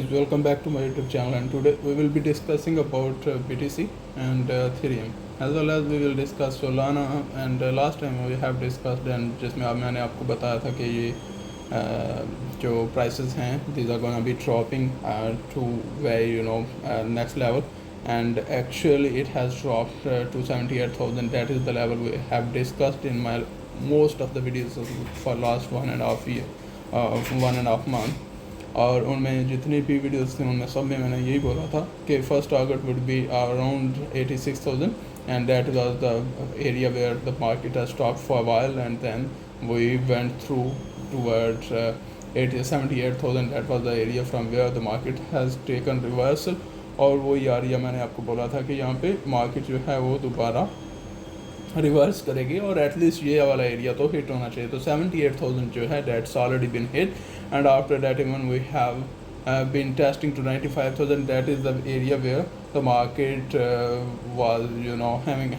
guys, welcome back to my YouTube channel, and today we will be discussing about BTC and Ethereum, as well as we will discuss Solana. And last time we have discussed, and जिसमें अब मैंने आपको बताया था कि ये जो prices हैं, these are gonna be dropping to very next level, and actually it has dropped to 78,000. That is the level we have discussed in my most of the videos for last 1.5 year, 1.5 month. और उनमें जितनी भी videos थी उनमें सब में मैंने यही बोला था कि first target would be around 86,000 and that was the area where the market has stopped for a while and then we went through towards 78,000. That was the area from where the market has taken reversal. और वो area मैंने आपको बोला था कि यहाँ पे market जो है वो दोबारा रिवर्स करेगी और एटलीस्ट ये वाला एरिया तो हिट होना चाहिए. तो 78,000 जो है that's already been hit, and after that even we have been testing to 95,000. That is the area where the market was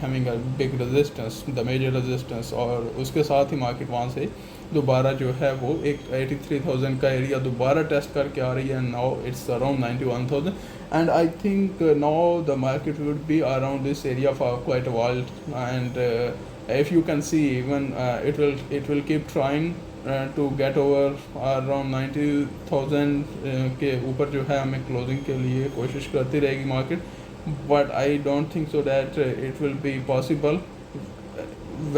having a big resistance, the major resistance. और उसके साथ ही मार्केट वहाँ से दोबारा जो है वो एक 83,000 का एरिया दोबारा टेस्ट करके आ रही है. Now it's around 91,000 and I think now the market would be around this area for quite a while. And if you can see, even it will keep trying to get over around 90,000 के ऊपर जो है हमें closing के लिए कोशिश करती रहेगी market. But I don't think so that it will be possible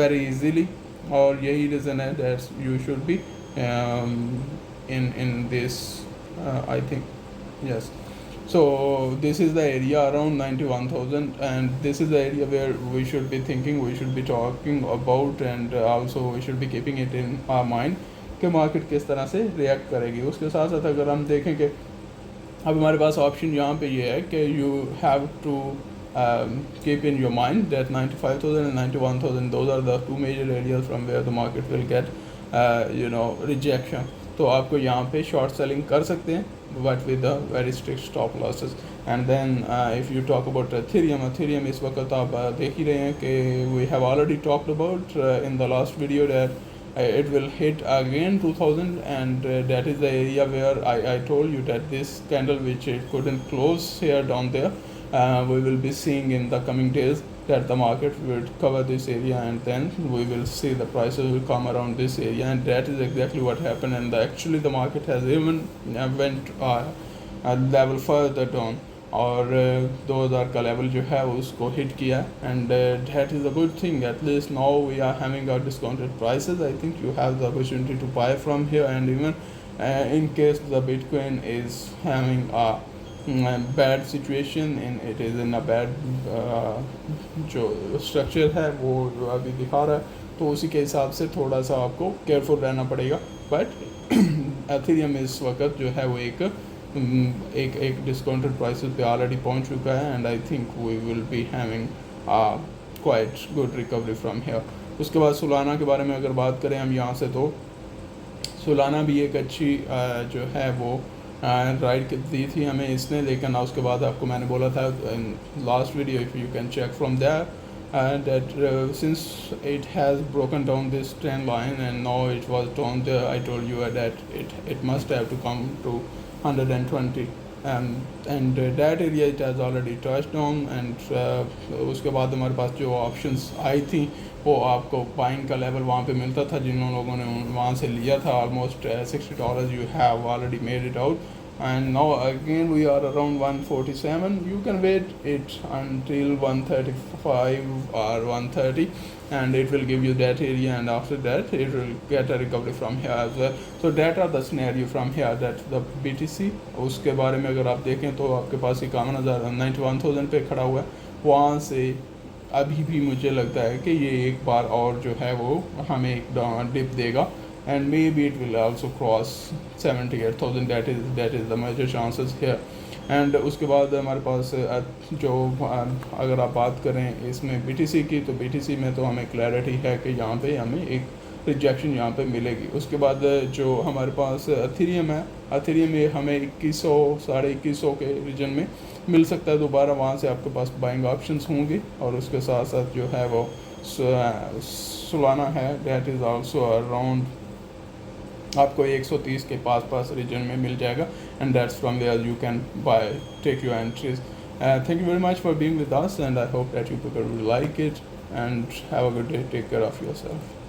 very easily. और यही रीज़न है that you should be in this I think yes. So this is the area around 91,000, and this is the area where we should be thinking, we should be talking about, and also we should be keeping it in our mind कि market किस तरह से react करेगी. उसके साथ साथ अगर हम देखें कि अब हमारे पास ऑप्शन यहाँ पे ये है कि you have to keep in your mind that 95,000 and 91,000, those are the two major areas from where the market will get rejection. तो आपको यहाँ पे शॉर्ट सेलिंग कर सकते हैं but with a very strict stop losses. And then if you talk about Ethereum इस वक्त आप देख ही रहे हैं कि we have already talked about in the last video that it will hit again 2000, and that is the area where I told you that this candle which it couldn't close here down there, we will be seeing in the coming days that the market will cover this area, and then we will see the prices will come around this area, and that is exactly what happened. And actually the market has even went a level further down और 2000 का level जो है उसको hit किया. And that is a good thing. At least now we are having our discounted prices. I think you have the opportunity to buy from here, and even in case the Bitcoin is having a bad situation and it is in a bad जो structure है वो अभी दिखा रहा है, तो उसी के हिसाब से थोड़ा सा आपको केयरफुल रहना पड़ेगा. बट एथेरियम इस वक्त जो है वो एक डिस्काउंटेड प्राइसेस पे ऑलरेडी पहुंच चुका है, and I think we will be having quite good recovery from here. उसके बाद सोलाना के बारे में अगर बात करें हम यहाँ से, तो सोलाना भी एक अच्छी जो है वो राइड दी थी हमें इसने. लेकिन उसके बाद आपको मैंने बोला था in last video, if you can check from there, that since it has broken down this trend line and now it was down there, I told you that it must have to come to 120, and that area it has already touched on. And उसके बाद हमारे पास जो options I थी वो आपको buying का level वहाँ पे मिलता था. जिन लोगों ने वहाँ से लिया था almost $60 you have already made it out, and now again we are around 147. You can wait it until 135 or 130, and it will give you that area, and after that it will get a recovery from here as well. So that are the scenario from here that the BTC. उसके बारे में अगर आप देखें तो आपके पास 91,000 पे खड़ा हुआ है. वहाँ से अभी भी मुझे लगता है कि ये एक बार और जो है वो हमें एक डिप देगा, and maybe it will also cross 78,000. that is the major chances here. and उसके बाद हमारे पास जो अगर आप बात करें इसमें BTC की, तो BTC में तो हमें क्लैरिटी है कि यहाँ पे हमें एक रिजेक्शन यहाँ पे मिलेगी. उसके बाद जो हमारे पास एथेरियम है, एथेरियम में हमें 2100 2150 के रीजन में मिल सकता है दोबारा. वहाँ से आपके पास बाइंग ऑप्शंस होंगे. और उसके साथ साथ जो है वो सोलाना है, दैट इज़ आल्सो अराउंड आपको 130 के पास रीजन में मिल जाएगा, and that's from where you can buy take your entries. Thank you very much for being with us, and I hope that you people will like it, and have a good day. Take care of yourself.